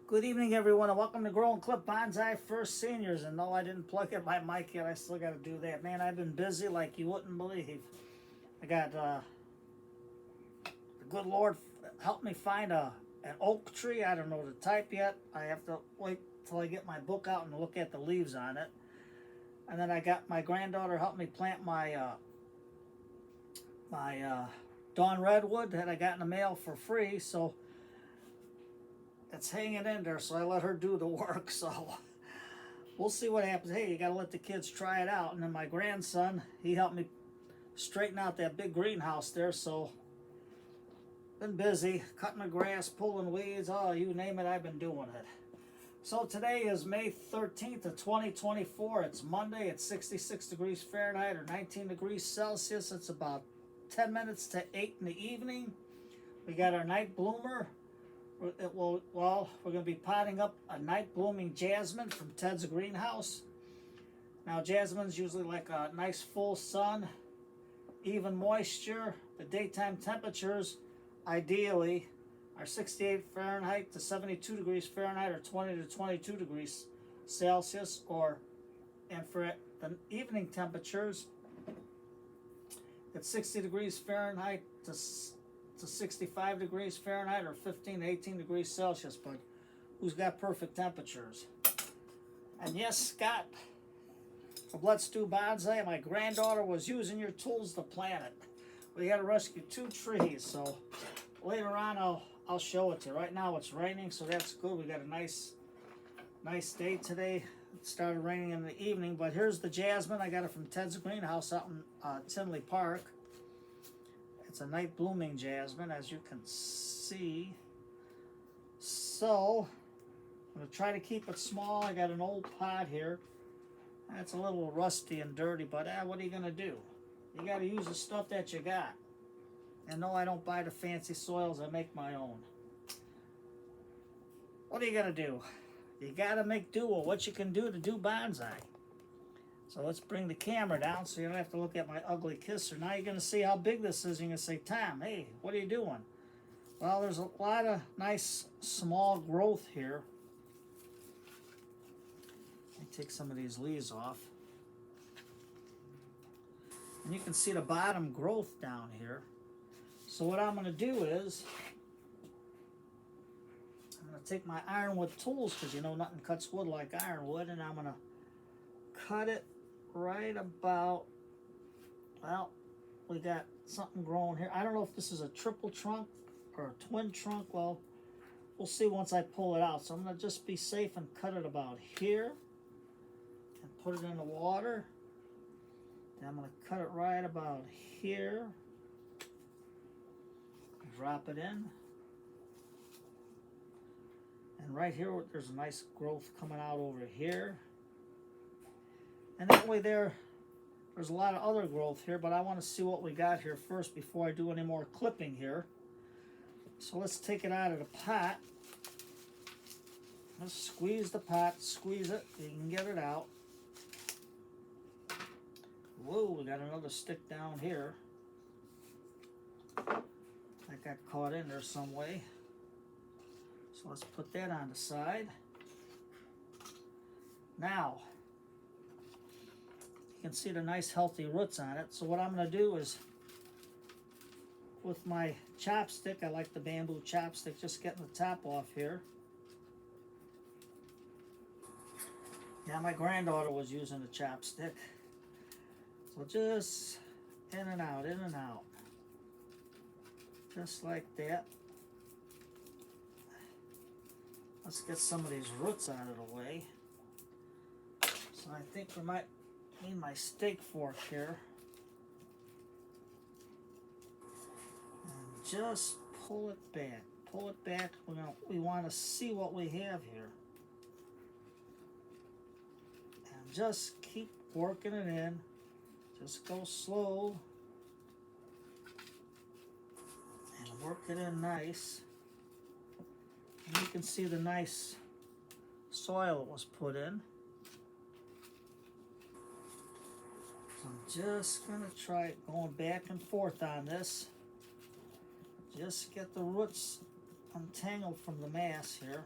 Good evening, everyone, and welcome to Grow and Clip Bonsai First Seniors. And no, I didn't plug in my mic yet. I still got to do that. Man, I've been busy like you wouldn't believe. I got the good Lord helped me find an oak tree. I don't know the type yet. I have to wait till I get my book out and look at the leaves on it. And then I got my granddaughter helped me plant my Dawn Redwood that I got in the mail for free. So it's hanging in there, so I let her do the work. So we'll see what happens. Hey, you gotta let the kids try it out. And then my grandson, he helped me straighten out that big greenhouse there. So been busy cutting the grass, pulling weeds, oh, you name it, I've been doing it. So today is May 13th of 2024. It's Monday. It's 66 degrees Fahrenheit or 19 degrees Celsius. It's about 10 minutes to 8 in the evening. We got our night bloomer. We're going to be potting up a night blooming jasmine from Ted's greenhouse. Now, jasmine's usually like a nice full sun, even moisture. The daytime temperatures, ideally, are 68 Fahrenheit to 72 degrees Fahrenheit or 20 to 22 degrees Celsius. And for the evening temperatures, it's 60 degrees Fahrenheit to 65 degrees Fahrenheit or 15 to 18 degrees Celsius, but who's got perfect temperatures? And yes, Scott, of Let's Do Bonsai, my granddaughter was using your tools to plant it. We had to rescue 2 trees, so later on I'll show it to you. Right now it's raining, so that's good. We got a nice day today. It started raining in the evening, but here's the jasmine. I got it from Ted's greenhouse out in Tinley Park. It's a night blooming jasmine, as you can see. So I'm going to try to keep it small. I got an old pot here. It's a little rusty and dirty, but what are you going to do? You got to use the stuff that you got. And no, I don't buy the fancy soils. I make my own. What are you going to do? You got to make do with what you can do to do bonsai. So let's bring the camera down so you don't have to look at my ugly kisser. Now you're going to see how big this is. You're going to say, Tom, hey, what are you doing? Well, there's a lot of nice small growth here. Let me take some of these leaves off. And you can see the bottom growth down here. So what I'm going to do is, I'm going to take my ironwood tools, because you know nothing cuts wood like ironwood, and I'm going to cut it right about, well, we got something growing here. I don't know if this is a triple trunk or a twin trunk. Well, we'll see once I pull it out. So I'm going to just be safe and cut it about here and put it in the water. Then I'm going to cut it right about here. Drop it in. And right here, there's a nice growth coming out over here. And that way there's a lot of other growth here, but I want to see what we got here first before I do any more clipping here. So let's take it out of the pot. Let's squeeze the pot, squeeze it, you can get it out. Whoa, we got another stick down here. That got caught in there some way. So let's put that on the side. Now, you can see the nice healthy roots on it. So what I'm going to do is, with my chopstick, I like the bamboo chopstick, just getting the top off here. Yeah, my granddaughter was using the chopstick. So just in and out, in and out. Just like that. Let's get some of these roots out of the way. So I think we might need my steak fork here. And just pull it back. Pull it back. We want to see what we have here. And just keep working it in. Just go slow. And work it in nice. And you can see the nice soil it was put in. So I'm just going to try going back and forth on this. Just get the roots untangled from the mass here.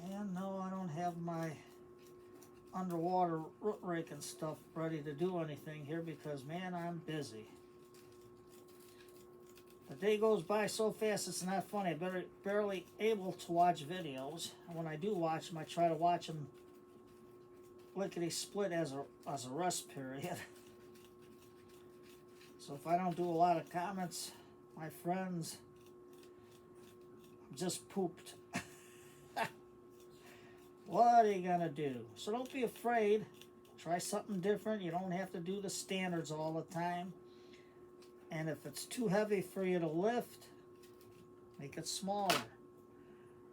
And no, I don't have my underwater root rake and stuff ready to do anything here because, man, I'm busy. The day goes by so fast it's not funny. I'm barely able to watch videos. And when I do watch them, I try to watch them lickety-split as a rest period. So if I don't do a lot of comments, my friends, I'm just pooped. What are you gonna do? So don't be afraid. Try something different. You don't have to do the standards all the time. And if it's too heavy for you to lift, make it smaller.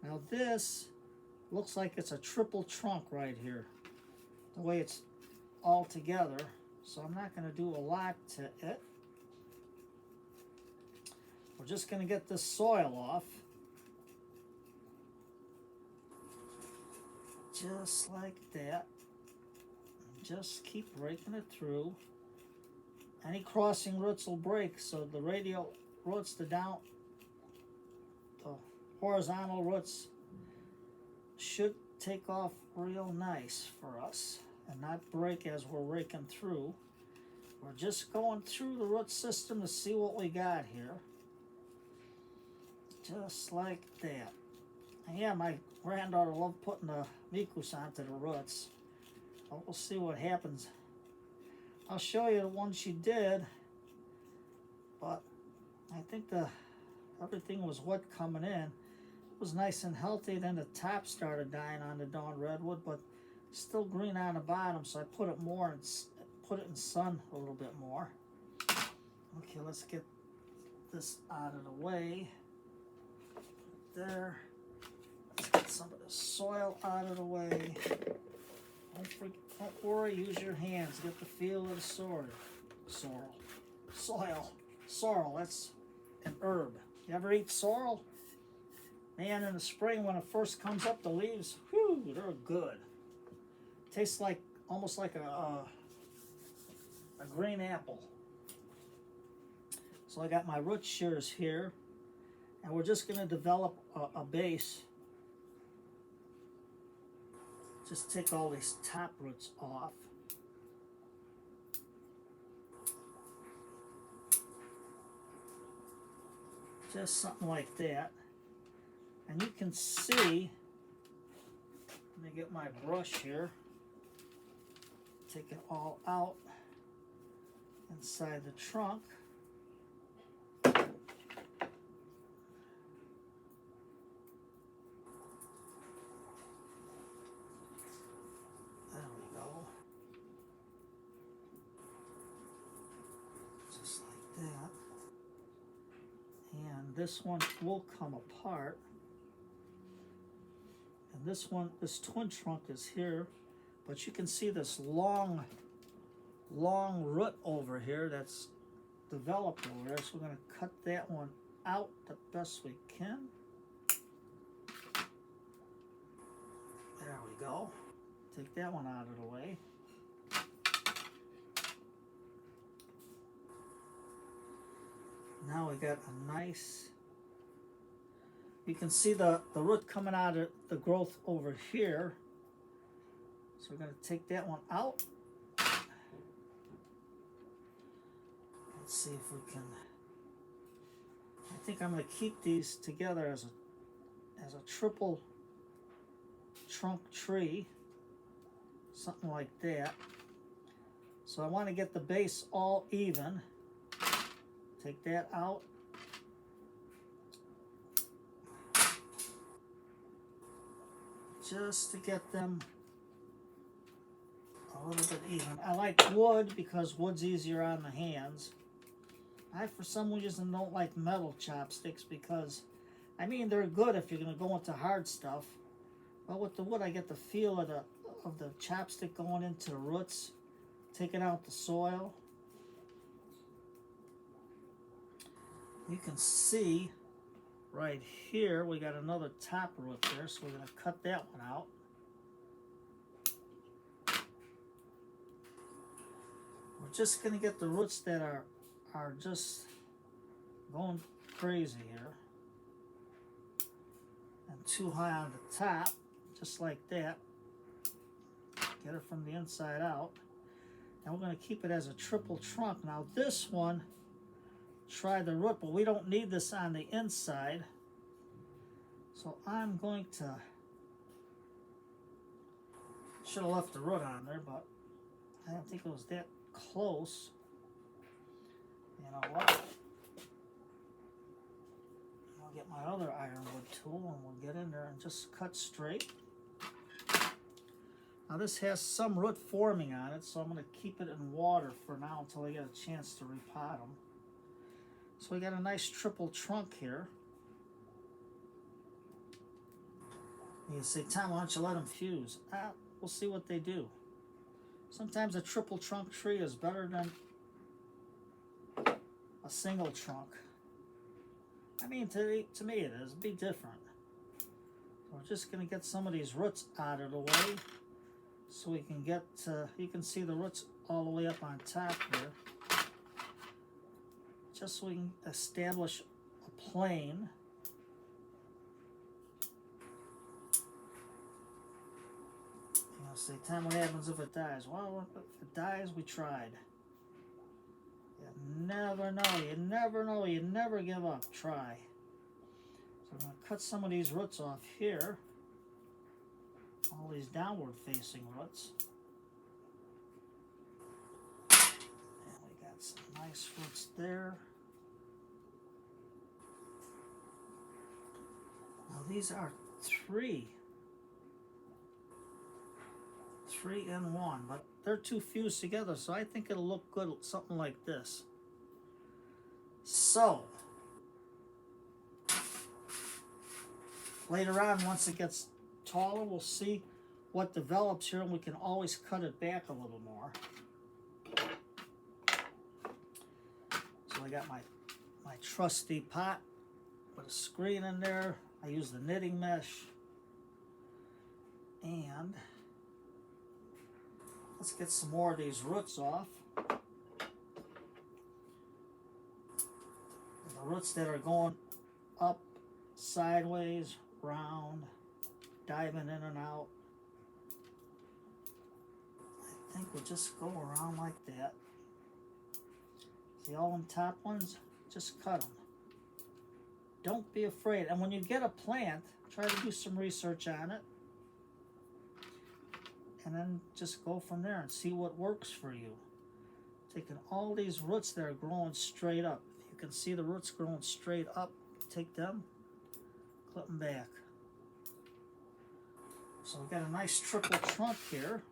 Now this looks like it's a triple trunk right here, the way it's all together. So I'm not going to do a lot to it. We're just going to get this soil off. Just like that. Just keep raking it through. Any crossing roots will break, so the radial roots, the horizontal roots should take off real nice for us and not break as we're raking through. We're just going through the root system to see what we got here. Just like that. And yeah, my granddaughter loved putting the mikus onto the roots. But we'll see what happens. I'll show you the one she did, but I think everything was wet coming in. It was nice and healthy. Then the top started dying on the Dawn Redwood, but still green on the bottom. So I put it more and put it in sun a little bit more. Okay, let's get this out of the way. There. Let's get some of the soil out of the way. Don't worry, use your hands. Get the feel of the soil. Sorrel, that's an herb. You ever eat sorrel? Man, in the spring when it first comes up, the leaves, whew, they're good. Tastes like, almost like a green apple. So I got my root shears here, and we're just going to develop a base. Just take all these top roots off. Just something like that. And you can see, let me get my brush here, take it all out inside the trunk. This one will come apart, and this twin trunk is here, but you can see this long root over here that's developed over there, so we're going to cut that one out the best we can. There we go. Take that one out of the way. Now we got a nice, you can see the root coming out of the growth over here. So we're going to take that one out. Let's see if we can, I think I'm going to keep these together as a triple trunk tree, something like that. So I want to get the base all even. Take that out. Just to get them a little bit even. I like wood because wood's easier on the hands. I, for some reason, don't like metal chopsticks because, I mean, they're good if you're going to go into hard stuff. But with the wood, I get the feel of the chopstick going into the roots, taking out the soil. You can see right here we got another top root there, so we're going to cut that one out. We're just going to get the roots that are just going crazy here and too high on the top. just like that. Get it from the inside out. And we're going to keep it as a triple trunk. Now this one, try the root, but we don't need this on the inside. So I'm going to, should have left the root on there, but I don't think it was that close. You know what? I'll get my other ironwood tool and we'll get in there and just cut straight. Now this has some root forming on it, so I'm going to keep it in water for now until I get a chance to repot them. So we got a nice triple trunk here. You say, Tom, why don't you let them fuse? We'll see what they do. Sometimes a triple trunk tree is better than a single trunk. I mean, to me it is. It'd be different. We're just going to get some of these roots out of the way so we can get, you can see the roots all the way up on top here. Just so we can establish a plane. You know, say, Tom, what happens if it dies? Well, if it dies, we tried. You never know, you never know, you never give up. Try. So I'm going to cut some of these roots off here. All these downward facing roots. And we got some nice roots there. Now these are three in one, but they're too fused together, so I think it'll look good, something like this. So later on, once it gets taller, we'll see what develops here, and we can always cut it back a little more. So I got my trusty pot with a screen in there. I use the knitting mesh, and let's get some more of these roots off. The roots that are going up, sideways, round, diving in and out. I think we'll just go around like that. See all them top ones? Just cut them. Don't be afraid. And when you get a plant, try to do some research on it. And then just go from there and see what works for you. Taking all these roots that are growing straight up. You can see the roots growing straight up. Take them, clip them back. So we've got a nice triple trunk here.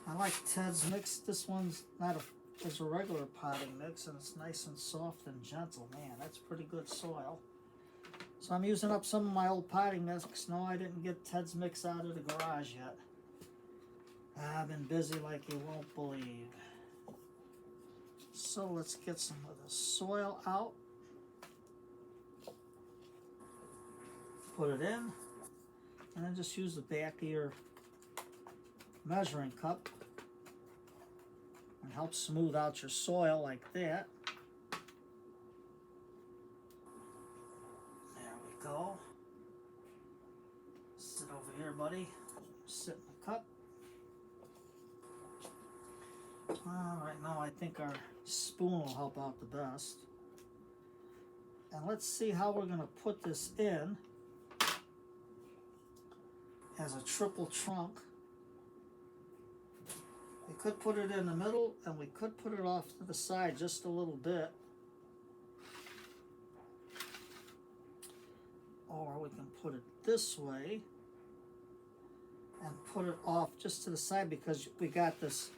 I like Ted's mix. This one's not it's a regular potting mix, and it's nice and soft and gentle. Man, that's pretty good soil. So I'm using up some of my old potting mix. No, I didn't get Ted's mix out of the garage yet. I've been busy like you won't believe. So let's get some of the soil out. Put it in, and then just use the back of your measuring cup and help smooth out your soil like that. There we go. Sit over here, buddy. Sit in the cup. Right now I think our spoon will help out the best. And let's see how we're going to put this in as a triple trunk. We could put it in the middle, and we could put it off to the side just a little bit. Or we can put it this way and put it off just to the side, because we got this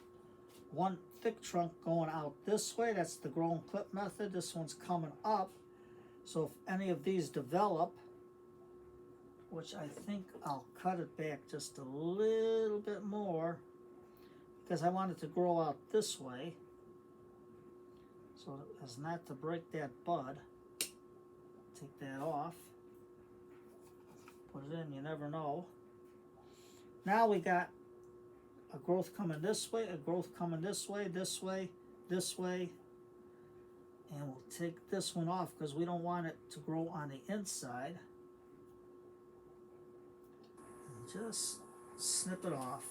one thick trunk going out this way. That's the grown clip method. This one's coming up. So if any of these develop, which I think I'll cut it back just a little bit more, because I want it to grow out this way, so as not to break that bud. Take that off, put it in, you never know. Now we got a growth coming this way, a growth coming this way, this way, this way, and we'll take this one off because we don't want it to grow on the inside. Just snip it off.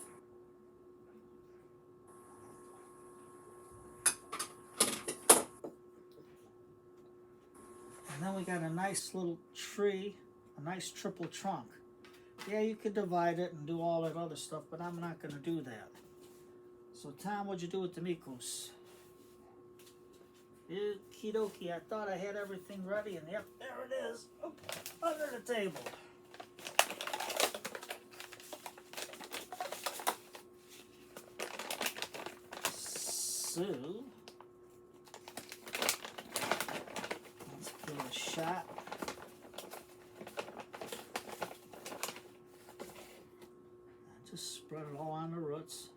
And then we got a nice little tree, a nice triple trunk. Yeah, you could divide it and do all that other stuff, but I'm not going to do that. So Tom, what'd you do with the Mikus? Okie dokie, I thought I had everything ready, and yep, there it is, under the table. So, let's give it a shot. And just spread it all on the roots.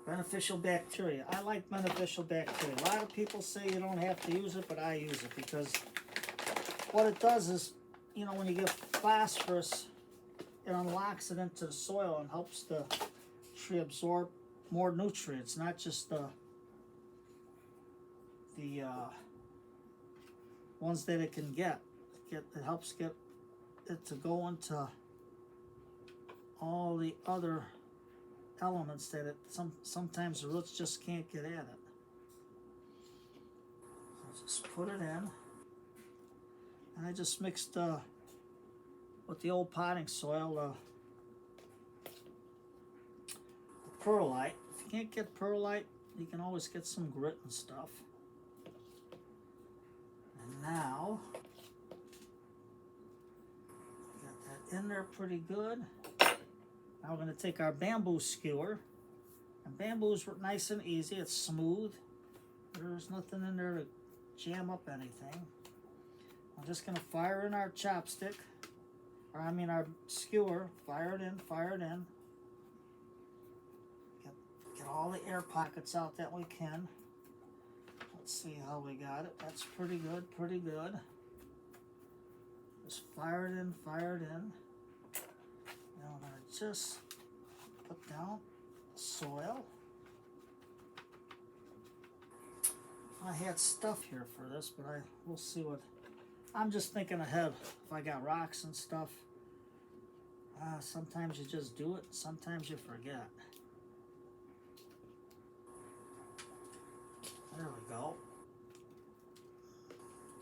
Beneficial bacteria. I like beneficial bacteria. A lot of people say you don't have to use it, but I use it because what it does is, you know, when you get phosphorus, it unlocks it into the soil and helps the tree absorb more nutrients, not just the ones that it can get. It helps get it to go into all the other elements that it sometimes the roots just can't get at it. So just put it in, and I just mixed with the old potting soil the perlite. If you can't get perlite, you can always get some grit and stuff. And now got that in there pretty good. Now we're going to take our bamboo skewer, and bamboo's nice and easy. It's smooth. There's nothing in there to jam up anything. I'm just going to fire in our chopstick, or I mean our skewer. Fire it in, fire it in. Get all the air pockets out that we can. Let's see how we got it. That's pretty good, pretty good. Just fire it in, fire it in. Now I'm going to just put down the soil. I had stuff here for this, but we'll see what. I'm just thinking ahead. If I got rocks and stuff, sometimes you just do it, sometimes you forget. There we go.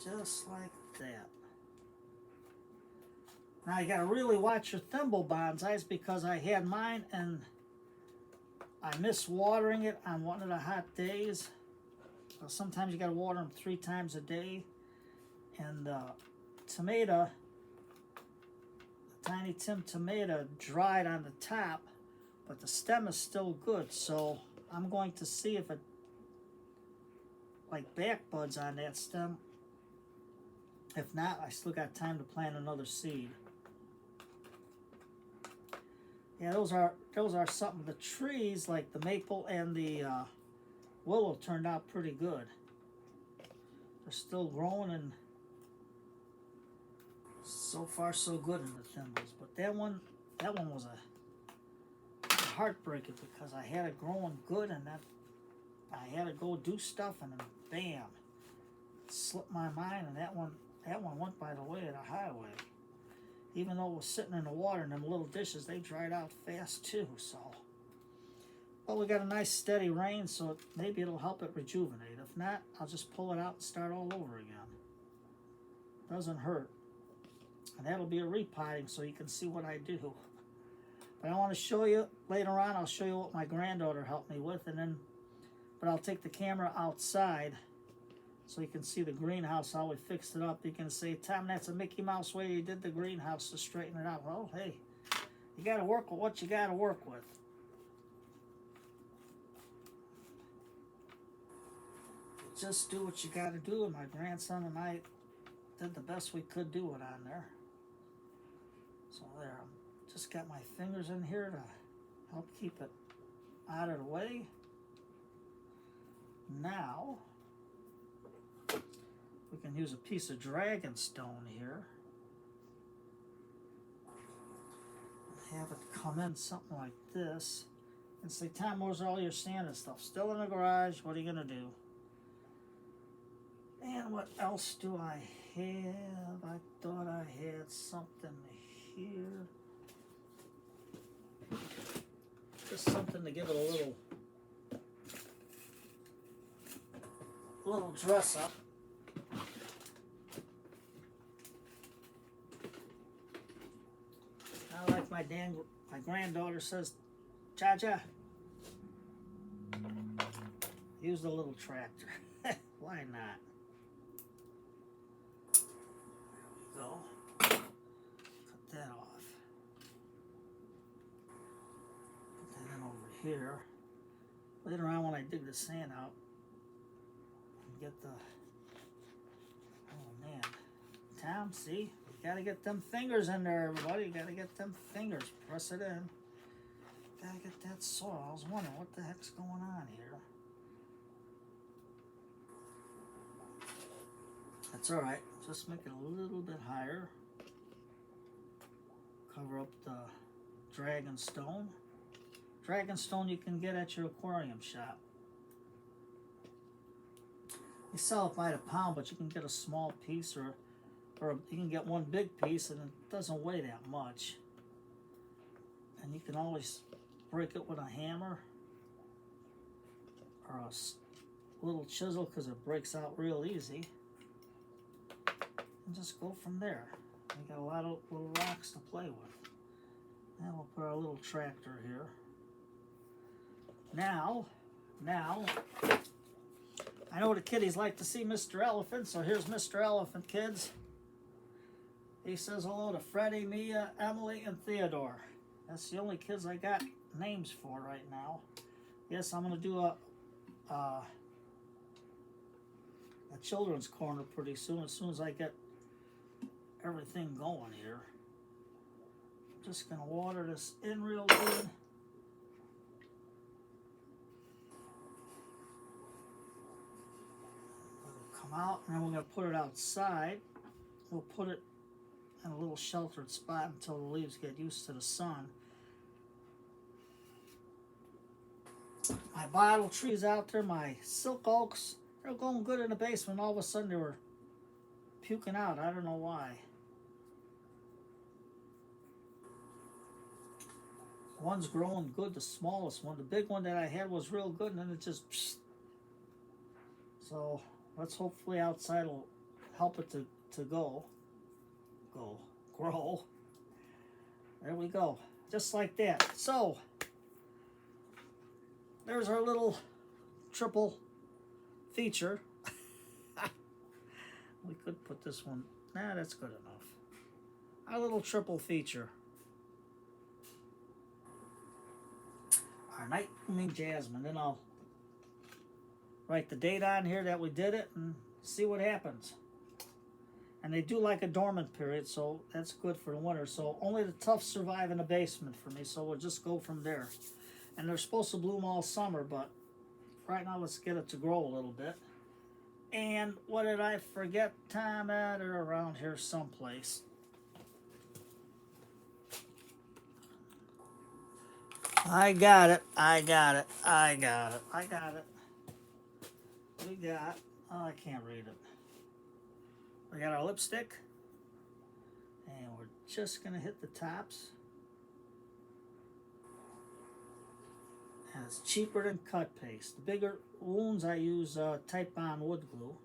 Just like that. Now you gotta really watch your thimble bonsais because I had mine and I missed watering it on one of the hot days. So sometimes you gotta water them 3 times a day. And tomato, the Tiny Tim tomato dried on the top, but the stem is still good. So I'm going to see if it like back buds on that stem. If not, I still got time to plant another seed. Yeah, those are something. The trees like the maple and the willow turned out pretty good. They're still growing, and so far so good in the thimbles. But that one was a heartbreaker because I had it growing good, and that I had to go do stuff, and then bam, it slipped my mind, and that one went by the way of the highway. Even though it was sitting in the water in them little dishes, they dried out fast too. So, but we got a nice steady rain, so maybe it'll help it rejuvenate. If not, I'll just pull it out and start all over again. Doesn't hurt. And that'll be a repotting so you can see what I do. But I want to show you later on. I'll show you what my granddaughter helped me with, but I'll take the camera outside so you can see the greenhouse, how we fixed it up. You can say, Tom, that's a Mickey Mouse way you did the greenhouse to straighten it out. Well, hey, you got to work with what you got to work with. Just do what you got to do, and my grandson and I did the best we could do it on there. So there, just got my fingers in here to help keep it out of the way. Now, we can use a piece of dragon stone here. Have it come in something like this. And say, Tom, where's all your sand and stuff? Still in the garage, what are you going to do? And what else do I have? I thought I had something here. Just something to give it a little dress up. I like my granddaughter says, Cha-cha, use the little tractor. Why not? There we go. Cut that off. Put that in over here. Later on when I dig the sand out, get the, oh man, Tom, see, you gotta get them fingers in there, everybody. You gotta get them fingers, press it in. Gotta get that soil. I was wondering what the heck's going on here. That's all right. Just make it a little bit higher. Cover up the dragon stone. Dragon stone you can get at your aquarium shop. They sell it by the pound, but you can get a small piece, or you can get one big piece, and it doesn't weigh that much. And you can always break it with a hammer or a little chisel, because it breaks out real easy. And just go from there. We got a lot of little rocks to play with. Now we'll put our little tractor here. Now, I know the kiddies like to see Mr. Elephant, so here's Mr. Elephant, kids. He says hello to Freddie, Mia, Emily, and Theodore. That's the only kids I got names for right now. Yes, I'm going to do a children's corner pretty soon as I get everything going here. I'm just going to water this in real good. Out, and then we're going to put it outside. We'll put it in a little sheltered spot until the leaves get used to the sun. My bottle trees out there, my silk oaks, they're going good in the basement. All of a sudden they were puking out. I don't know why. One's growing good, the smallest one. The big one that I had was real good, and then it just psst. So let's hopefully outside will help it to grow. There we go. Just like that. So, there's our little triple feature. We could put this one. Nah, that's good enough. Our little triple feature. Our night blooming jasmine. Then I'll write the date on here that we did it and see what happens. And they do like a dormant period, so that's good for the winter. So only the tough survive in the basement for me, so we'll just go from there. And they're supposed to bloom all summer, but right now let's get it to grow a little bit. And what did I forget, Tom? They're around here someplace. I got it. We got, oh, I can't read it. We got our lipstick, and we're just going to hit the tops. And it's cheaper than cut paste. The bigger wounds I use Type Bond wood glue.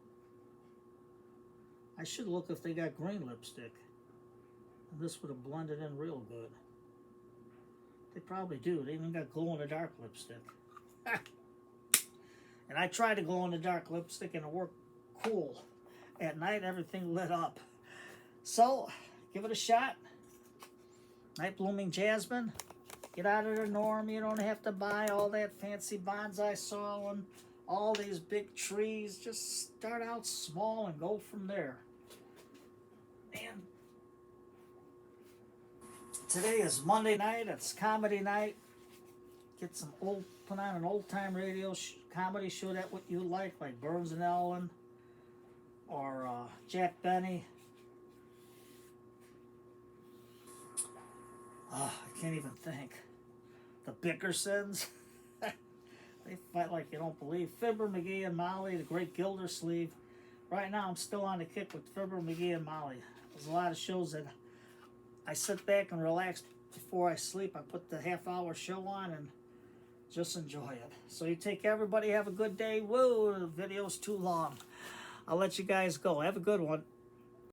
I should look if they got green lipstick. And this would have blended in real good. They probably do. They even got glow-in-the-dark lipstick. And I tried to glow-in-the-dark lipstick and it worked cool. At night, everything lit up. So, give it a shot. Night blooming jasmine. Get out of the norm. You don't have to buy all that fancy bonsai soil and all these big trees. Just start out small and go from there. And today is Monday night. It's comedy night. Get some put on an old-time radio comedy show that what you like Burns and Ellen or Jack Benny. I can't even think. The Bickersons. They fight like you don't believe. Fibber, McGee, and Molly, the Great Gildersleeve. right now I'm still on the kick with Fibber, McGee, and Molly. There's a lot of shows that I sit back and relax before I sleep. I put the half-hour show on and just enjoy it. So you take care, everybody. Have a good day. Whoa, the video's too long. I'll let you guys go. Have a good one.